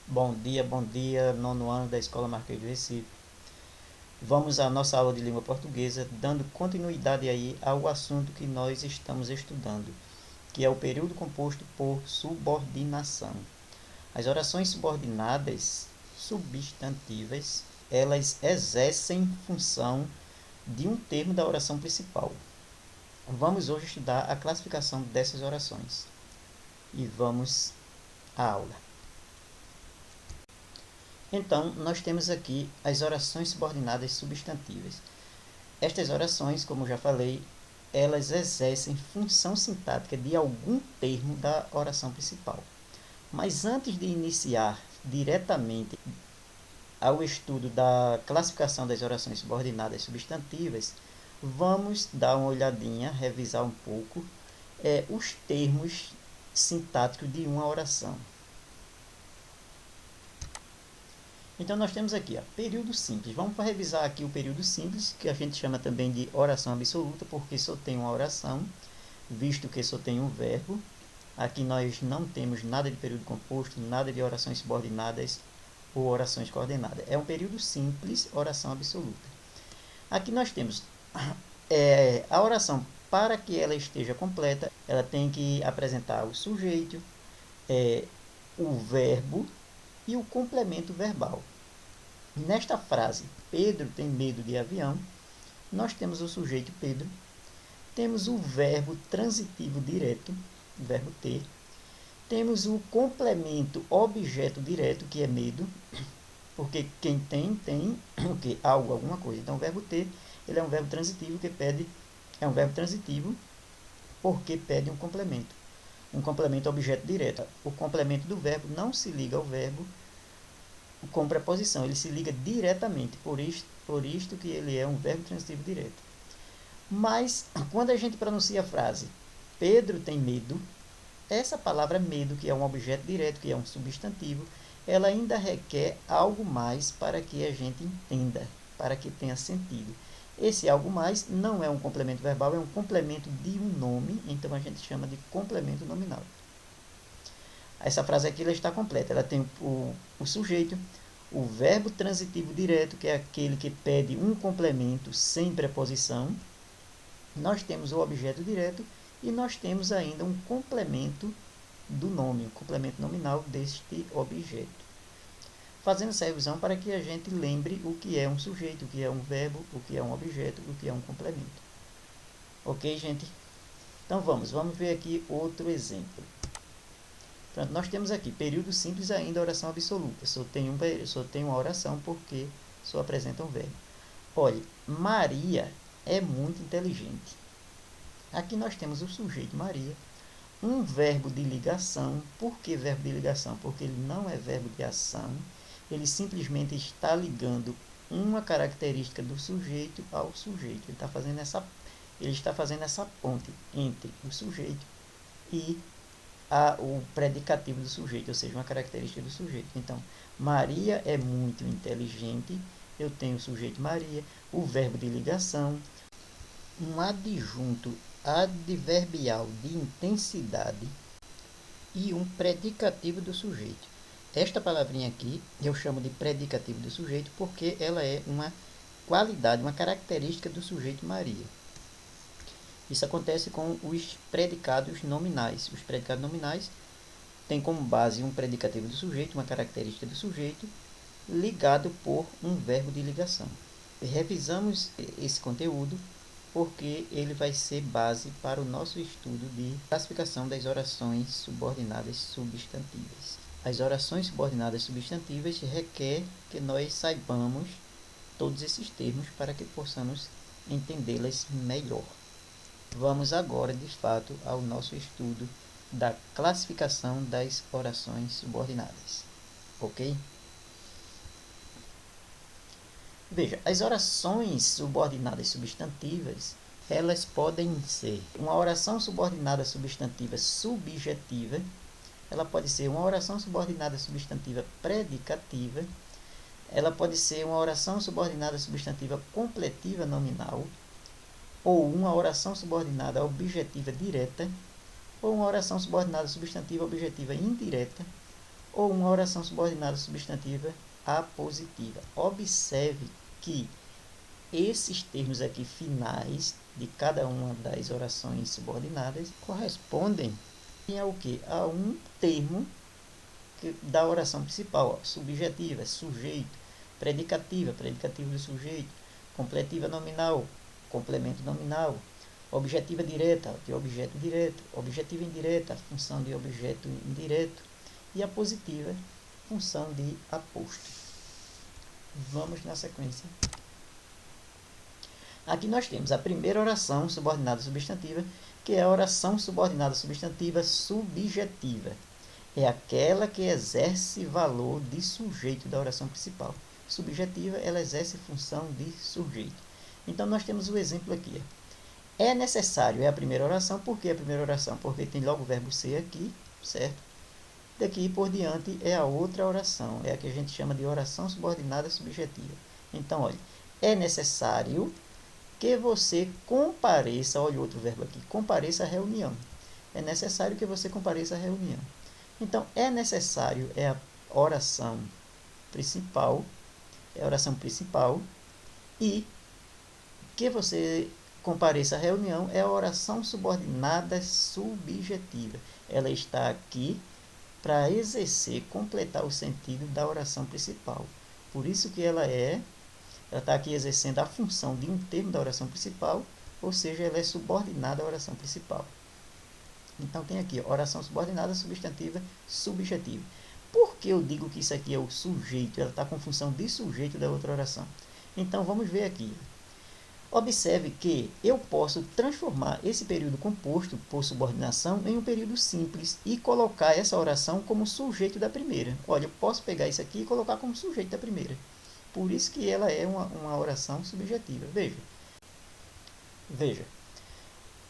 Bom dia, nono ano da Escola Marquês do Recife. Vamos à nossa aula de língua portuguesa, dando continuidade aí ao assunto que nós estamos estudando, que é o período composto por subordinação. As orações subordinadas substantivas, elas exercem função de um termo da oração principal. Vamos hoje estudar a classificação dessas orações. E vamos à aula. Então, nós temos aqui as orações subordinadas substantivas. Estas orações, como já falei, elas exercem função sintática de algum termo da oração principal. Mas antes de iniciar diretamente ao estudo da classificação das orações subordinadas substantivas, vamos dar uma olhadinha, revisar um pouco os termos sintáticos de uma oração. Então, nós temos aqui, período simples. Vamos revisar aqui o período simples, que a gente chama também de oração absoluta, porque só tem uma oração, visto que só tem um verbo. Aqui nós não temos nada de período composto, nada de orações subordinadas ou orações coordenadas. É um período simples, oração absoluta. Aqui nós temos a oração, para que ela esteja completa, ela tem que apresentar o sujeito, o verbo e o complemento verbal. Nesta frase, Pedro tem medo de avião, nós temos o sujeito Pedro, temos o verbo transitivo direto, o verbo ter, temos o complemento objeto direto, que é medo, porque quem tem o que? Algo, alguma coisa. Então, o verbo ter, ele é um verbo transitivo que pede, é um verbo transitivo porque pede um complemento objeto direto. O complemento do verbo não se liga ao verbo com preposição, ele se liga diretamente, por isto que ele é um verbo transitivo direto. Mas, quando a gente pronuncia a frase Pedro tem medo, essa palavra medo, que é um objeto direto, que é um substantivo, ela ainda requer algo mais para que a gente entenda, para que tenha sentido. Esse algo mais não é um complemento verbal, é um complemento de um nome, então a gente chama de complemento nominal. Essa frase aqui ela está completa, ela tem o sujeito, o verbo transitivo direto, que é aquele que pede um complemento sem preposição. Nós temos o objeto direto e nós temos ainda um complemento do nome, um complemento nominal deste objeto. Fazendo essa revisão para que a gente lembre o que é um sujeito, o que é um verbo, o que é um objeto, o que é um complemento. Ok, gente? Então vamos ver aqui outro exemplo. Pronto, nós temos aqui período simples ainda, oração absoluta. Só tem uma oração porque só apresenta um verbo. Olha, Maria é muito inteligente. Aqui nós temos o sujeito Maria, um verbo de ligação. Por que verbo de ligação? Porque ele não é verbo de ação, ele simplesmente está ligando uma característica do sujeito ao sujeito. Ele está fazendo essa ponte entre o sujeito e o predicativo do sujeito, ou seja, uma característica do sujeito. Então, Maria é muito inteligente, eu tenho o sujeito Maria, o verbo de ligação, um adjunto adverbial de intensidade e um predicativo do sujeito. Esta palavrinha aqui eu chamo de predicativo do sujeito porque ela é uma qualidade, uma característica do sujeito Maria. Isso acontece com os predicados nominais. Os predicados nominais têm como base um predicativo do sujeito, uma característica do sujeito, ligado por um verbo de ligação. Revisamos esse conteúdo porque ele vai ser base para o nosso estudo de classificação das orações subordinadas substantivas. As orações subordinadas substantivas requer que nós saibamos todos esses termos para que possamos entendê-las melhor. Vamos agora, de fato, ao nosso estudo da classificação das orações subordinadas. Ok? Veja, as orações subordinadas substantivas, elas podem ser uma oração subordinada substantiva subjetiva, ela pode ser uma oração subordinada substantiva predicativa, ela pode ser uma oração subordinada substantiva completiva nominal, ou uma oração subordinada objetiva direta, ou uma oração subordinada substantiva objetiva indireta, ou uma oração subordinada substantiva apositiva. Observe que esses termos aqui finais de cada uma das orações subordinadas correspondem ao que? A um termo da oração principal, ó, subjetiva, sujeito, predicativa, predicativo do sujeito, completiva nominal, complemento nominal, objetiva direta, de objeto direto, objetiva indireta, função de objeto indireto, e a positiva, função de aposto. Vamos na sequência. Aqui nós temos a primeira oração subordinada substantiva, que é a oração subordinada substantiva subjetiva. É aquela que exerce valor de sujeito da oração principal. Subjetiva, ela exerce função de sujeito. Então, nós temos o exemplo aqui. É necessário, é a primeira oração. Por que a primeira oração? Porque tem logo o verbo ser aqui, certo? Daqui por diante é a outra oração. É a que a gente chama de oração subordinada subjetiva. Então, olha, é necessário que você compareça, olha o outro verbo aqui, compareça à reunião. É necessário que você compareça à reunião. Então, é necessário, é a oração principal, e que você compareça à reunião é a oração subordinada subjetiva. Ela está aqui para exercer, completar o sentido da oração principal. Por isso que ela está aqui exercendo a função de um termo da oração principal, ou seja, ela é subordinada à oração principal. Então, tem aqui, oração subordinada, substantiva, subjetiva. Por que eu digo que isso aqui é o sujeito? Ela está com função de sujeito da outra oração. Então, vamos ver aqui. Observe que eu posso transformar esse período composto por subordinação em um período simples e colocar essa oração como sujeito da primeira. Olha, eu posso pegar isso aqui e colocar como sujeito da primeira. Por isso que ela é uma oração subjetiva. Veja.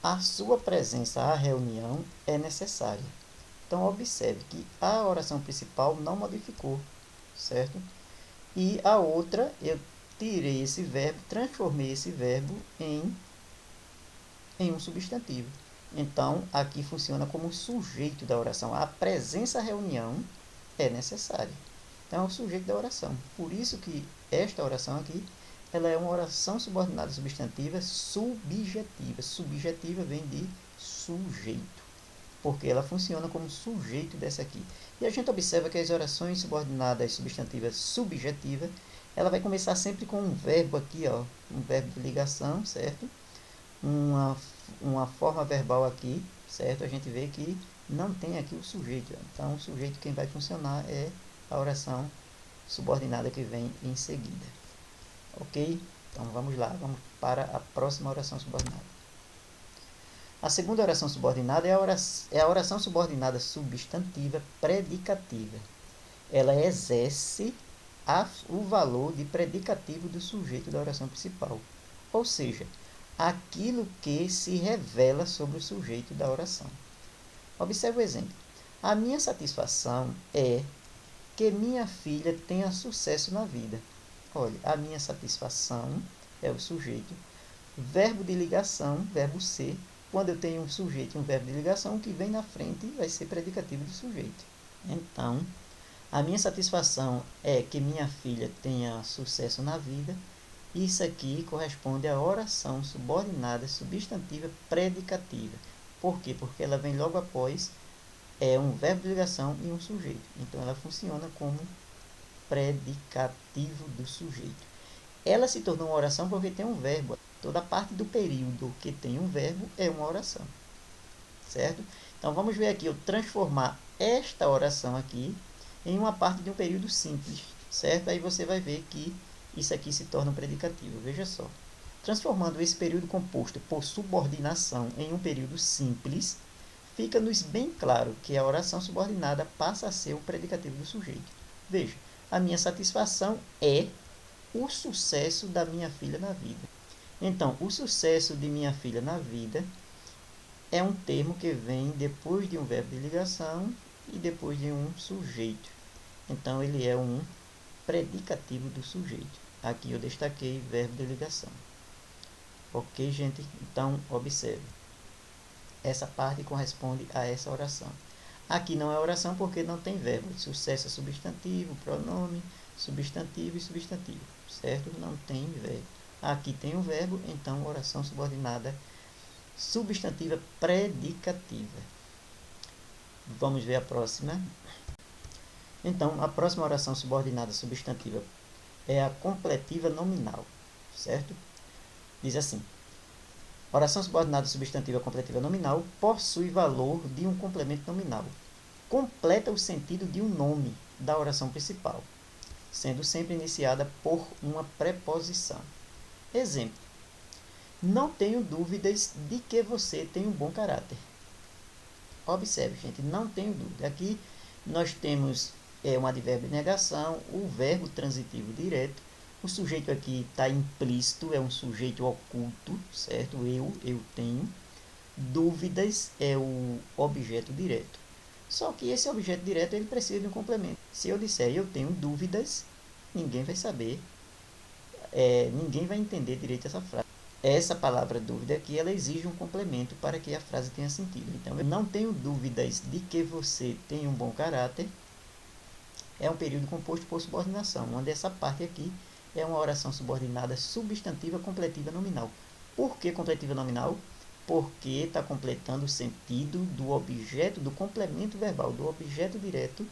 A sua presença à reunião é necessária. Então, observe que a oração principal não modificou, certo? E a outra, eu tirei esse verbo, transformei esse verbo em um substantivo. Então, aqui funciona como sujeito da oração. A presença à reunião é necessária. Então, é o sujeito da oração. Por isso que esta oração aqui, ela é uma oração subordinada substantiva subjetiva. Subjetiva vem de sujeito, porque ela funciona como sujeito dessa aqui. E a gente observa que as orações subordinadas substantivas subjetiva, ela vai começar sempre com um verbo aqui, ó, um verbo de ligação, certo? Uma forma verbal aqui, certo? A gente vê que não tem aqui o sujeito. Então, o sujeito quem vai funcionar é a oração subordinada que vem em seguida. Ok? Então, vamos lá. Vamos para a próxima oração subordinada. A segunda oração subordinada é a oração subordinada substantiva predicativa. Ela exerce o valor de predicativo do sujeito da oração principal. Ou seja, aquilo que se revela sobre o sujeito da oração. Observe o exemplo. A minha satisfação é que minha filha tenha sucesso na vida. Olha, a minha satisfação é o sujeito. Verbo de ligação, verbo ser. Quando eu tenho um sujeito e um verbo de ligação, o que vem na frente vai ser predicativo do sujeito. Então, a minha satisfação é que minha filha tenha sucesso na vida. Isso aqui corresponde à oração subordinada substantiva predicativa. Por quê? Porque ela vem logo após um verbo de ligação e um sujeito. Então, ela funciona como predicativo do sujeito. Ela se tornou uma oração porque tem um verbo. Toda parte do período que tem um verbo é uma oração. Certo? Então, vamos ver aqui, eu transformar esta oração aqui em uma parte de um período simples. Certo? Aí você vai ver que isso aqui se torna um predicativo. Veja só. Transformando esse período composto por subordinação em um período simples, fica-nos bem claro que a oração subordinada passa a ser o predicativo do sujeito. Veja, a minha satisfação é o sucesso da minha filha na vida. Então, o sucesso de minha filha na vida é um termo que vem depois de um verbo de ligação e depois de um sujeito. Então, ele é um predicativo do sujeito. Aqui eu destaquei verbo de ligação. Ok, gente? Então, observe. Essa parte corresponde a essa oração. Aqui não é oração porque não tem verbo. Sucesso é substantivo, pronome, substantivo e substantivo, certo? Não tem verbo. Aqui tem um verbo, então oração subordinada substantiva predicativa. Vamos ver a próxima. Então, a próxima oração subordinada substantiva é a completiva nominal, certo? Diz assim: oração subordinada substantiva completiva nominal possui valor de um complemento nominal. Completa o sentido de um nome da oração principal, sendo sempre iniciada por uma preposição. Exemplo: não tenho dúvidas de que você tem um bom caráter. Observe, gente, não tenho dúvida. Aqui nós temos um advérbio de negação, o verbo transitivo direto. O sujeito aqui está implícito, é um sujeito oculto, certo? Eu tenho. Dúvidas é o objeto direto. Só que esse objeto direto ele precisa de um complemento. Se eu disser eu tenho dúvidas, ninguém vai saber, ninguém vai entender direito essa frase. Essa palavra dúvida aqui, ela exige um complemento para que a frase tenha sentido. Então, eu não tenho dúvidas de que você tem um bom caráter. É um período composto por subordinação, onde essa parte aqui é uma oração subordinada substantiva completiva nominal. Por que completiva nominal? Porque está completando o sentido do objeto, do complemento verbal, do objeto direto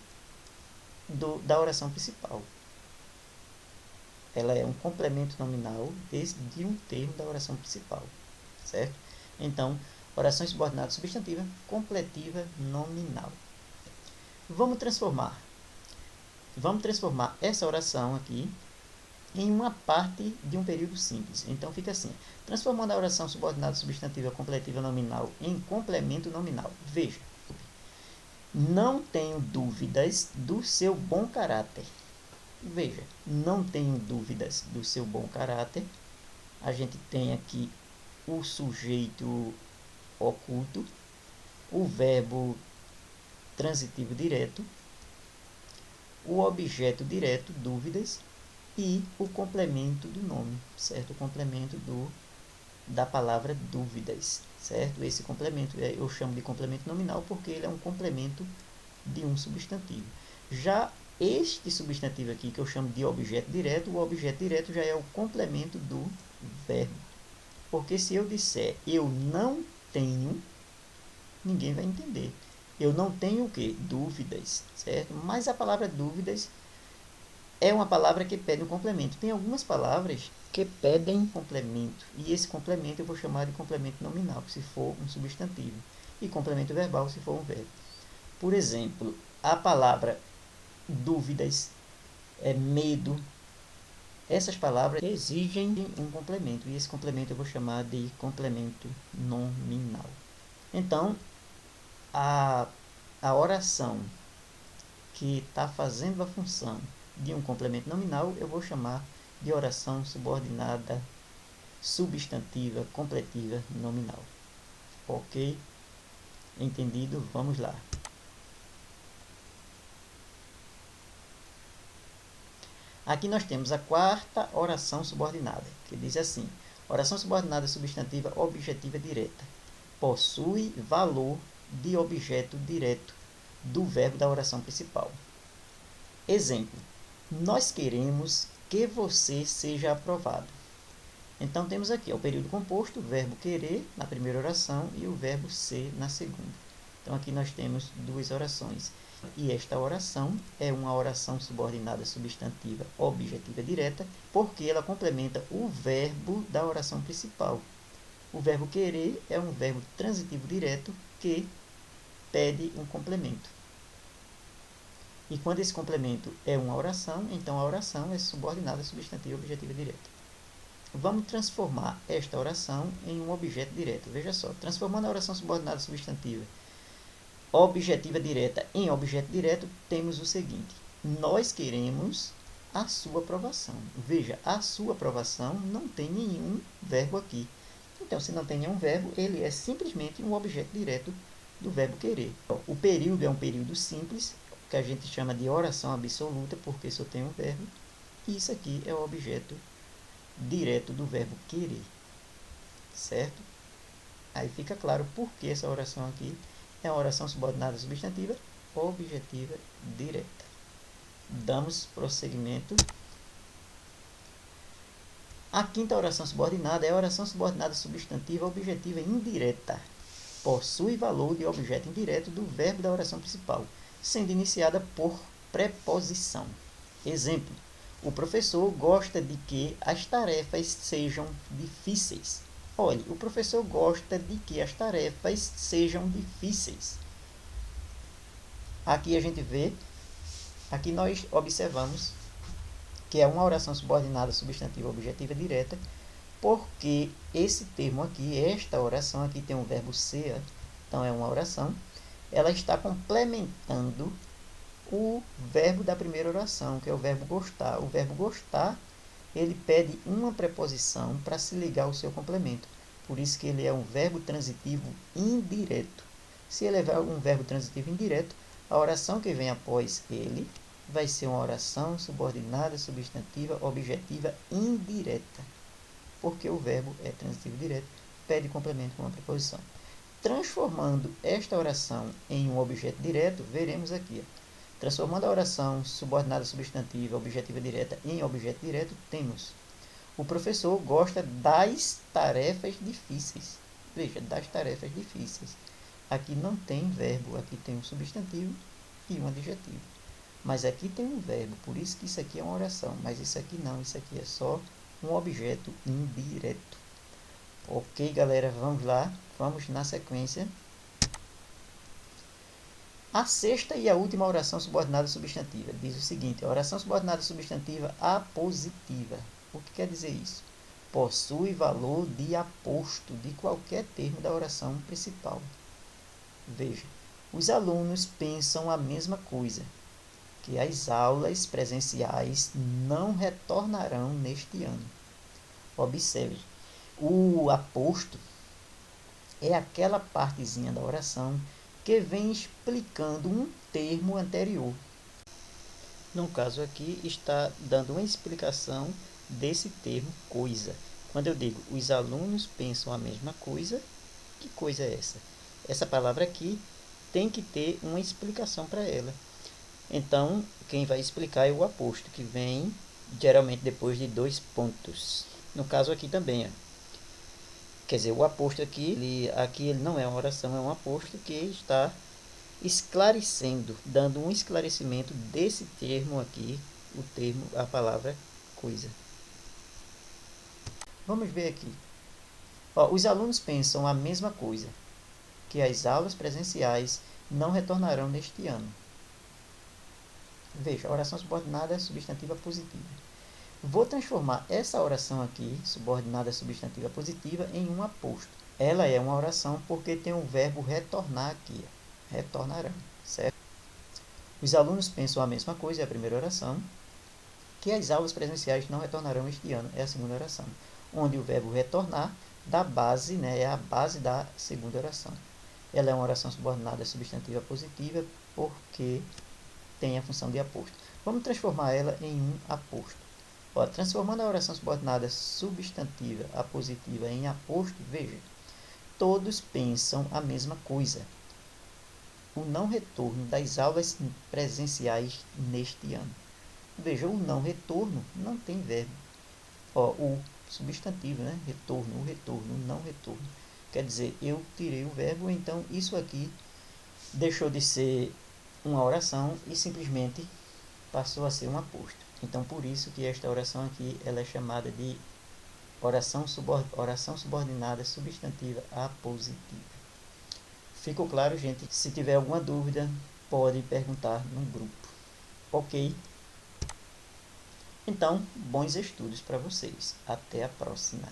da oração principal. Ela é um complemento nominal de um termo da oração principal, certo? Então, oração subordinada substantiva completiva nominal. Vamos transformar essa oração aqui em uma parte de um período simples. Então, fica assim: transformando a oração subordinada substantiva completiva nominal em complemento nominal. Veja, não tenho dúvidas do seu bom caráter. Veja, não tenho dúvidas do seu bom caráter. A gente tem aqui o sujeito oculto, o verbo transitivo direto, o objeto direto, dúvidas, e o complemento do nome, certo? O complemento da palavra dúvidas, certo? Esse complemento eu chamo de complemento nominal porque ele é um complemento de um substantivo. Já este substantivo aqui, que eu chamo de objeto direto, o objeto direto já é o complemento do verbo. Porque se eu disser eu não tenho, ninguém vai entender. Eu não tenho o quê? Dúvidas, certo? Mas a palavra dúvidas é uma palavra que pede um complemento. Tem algumas palavras que pedem complemento. E esse complemento eu vou chamar de complemento nominal, se for um substantivo. E complemento verbal, se for um verbo. Por exemplo, a palavra dúvidas, medo. Essas palavras exigem um complemento. E esse complemento eu vou chamar de complemento nominal. Então, a oração que está fazendo a função de um complemento nominal, eu vou chamar de oração subordinada substantiva completiva nominal. Ok? Entendido? Vamos lá. Aqui nós temos a quarta oração subordinada, que diz assim: oração subordinada substantiva objetiva direta. Possui valor de objeto direto do verbo da oração principal. Exemplo: nós queremos que você seja aprovado. Então, temos aqui o período composto, o verbo querer na primeira oração e o verbo ser na segunda. Então, aqui nós temos duas orações. E esta oração é uma oração subordinada substantiva objetiva direta, porque ela complementa o verbo da oração principal. O verbo querer é um verbo transitivo direto que pede um complemento. E quando esse complemento é uma oração, então a oração é subordinada substantiva objetiva direta. Vamos transformar esta oração em um objeto direto. Veja só, transformando a oração subordinada substantiva objetiva direta em objeto direto, temos o seguinte: nós queremos a sua aprovação. Veja, a sua aprovação não tem nenhum verbo aqui. Então, se não tem nenhum verbo, ele é simplesmente um objeto direto do verbo querer. O período é um período simples, que a gente chama de oração absoluta, porque só tem um verbo. E isso aqui é o objeto direto do verbo querer. Certo? Aí fica claro por que essa oração aqui é uma oração subordinada substantiva objetiva direta. Damos prosseguimento. A quinta oração subordinada é a oração subordinada substantiva objetiva indireta. Possui valor de objeto indireto do verbo da oração principal, sendo iniciada por preposição. Exemplo: o professor gosta de que as tarefas sejam difíceis. Olhe, o professor gosta de que as tarefas sejam difíceis. Aqui a gente vê, aqui nós observamos que é uma oração subordinada substantiva objetiva direta, porque esse termo aqui, esta oração aqui tem um verbo ser, então é uma oração, ela está complementando o verbo da primeira oração, que é o verbo gostar. O verbo gostar, ele pede uma preposição para se ligar ao seu complemento. Por isso que ele é um verbo transitivo indireto. Se ele é um verbo transitivo indireto, a oração que vem após ele vai ser uma oração subordinada substantiva objetiva indireta. Porque o verbo é transitivo direto, pede complemento com uma preposição. Transformando esta oração em um objeto direto, veremos aqui. Transformando a oração subordinada substantiva objetiva direta em objeto direto, temos: o professor gosta das tarefas difíceis. Veja, das tarefas difíceis. Aqui não tem verbo, aqui tem um substantivo e um adjetivo. Mas aqui tem um verbo, por isso que isso aqui é uma oração. Mas isso aqui não, isso aqui é só um objeto indireto. Ok, galera, vamos lá. Vamos na sequência. A sexta e a última oração subordinada substantiva diz o seguinte: a oração subordinada substantiva apositiva. O que quer dizer isso? Possui valor de aposto de qualquer termo da oração principal. Veja, os alunos pensam a mesma coisa, que as aulas presenciais não retornarão neste ano. Observe, o aposto é aquela partezinha da oração que vem explicando um termo anterior. No caso aqui, está dando uma explicação desse termo coisa. Quando eu digo os alunos pensam a mesma coisa, que coisa é essa? Essa palavra aqui tem que ter uma explicação para ela. Então, quem vai explicar é o aposto, que vem geralmente depois de 2 pontos. No caso aqui também, ó. Quer dizer, o aposto aqui ele não é uma oração, é um aposto que está esclarecendo, dando um esclarecimento desse termo aqui, a palavra coisa. Vamos ver aqui. Ó, os alunos pensam a mesma coisa, que as aulas presenciais não retornarão neste ano. Veja, oração subordinada substantiva positiva. Vou transformar essa oração aqui, subordinada substantiva positiva, em um aposto. Ela é uma oração porque tem o verbo retornar aqui. Retornarão, certo? Os alunos pensam a mesma coisa, é a primeira oração. Que as aulas presenciais não retornarão este ano, é a segunda oração. Onde o verbo retornar dá base, né, é a base da segunda oração. Ela é uma oração subordinada substantiva positiva porque tem a função de aposto. Vamos transformar ela em um aposto. Ó, transformando a oração subordinada substantiva apositiva em aposto, veja, todos pensam a mesma coisa. O não retorno das aulas presenciais neste ano. Veja, o não retorno não tem verbo. Ó, o substantivo, né? Retorno, o retorno, o não retorno. Quer dizer, eu tirei o verbo, então isso aqui deixou de ser uma oração e simplesmente passou a ser um aposto. Então, por isso que esta oração aqui ela é chamada de oração subordinada substantiva apositiva. Ficou claro, gente? Se tiver alguma dúvida, pode perguntar no grupo. Ok? Então, bons estudos para vocês. Até a próxima.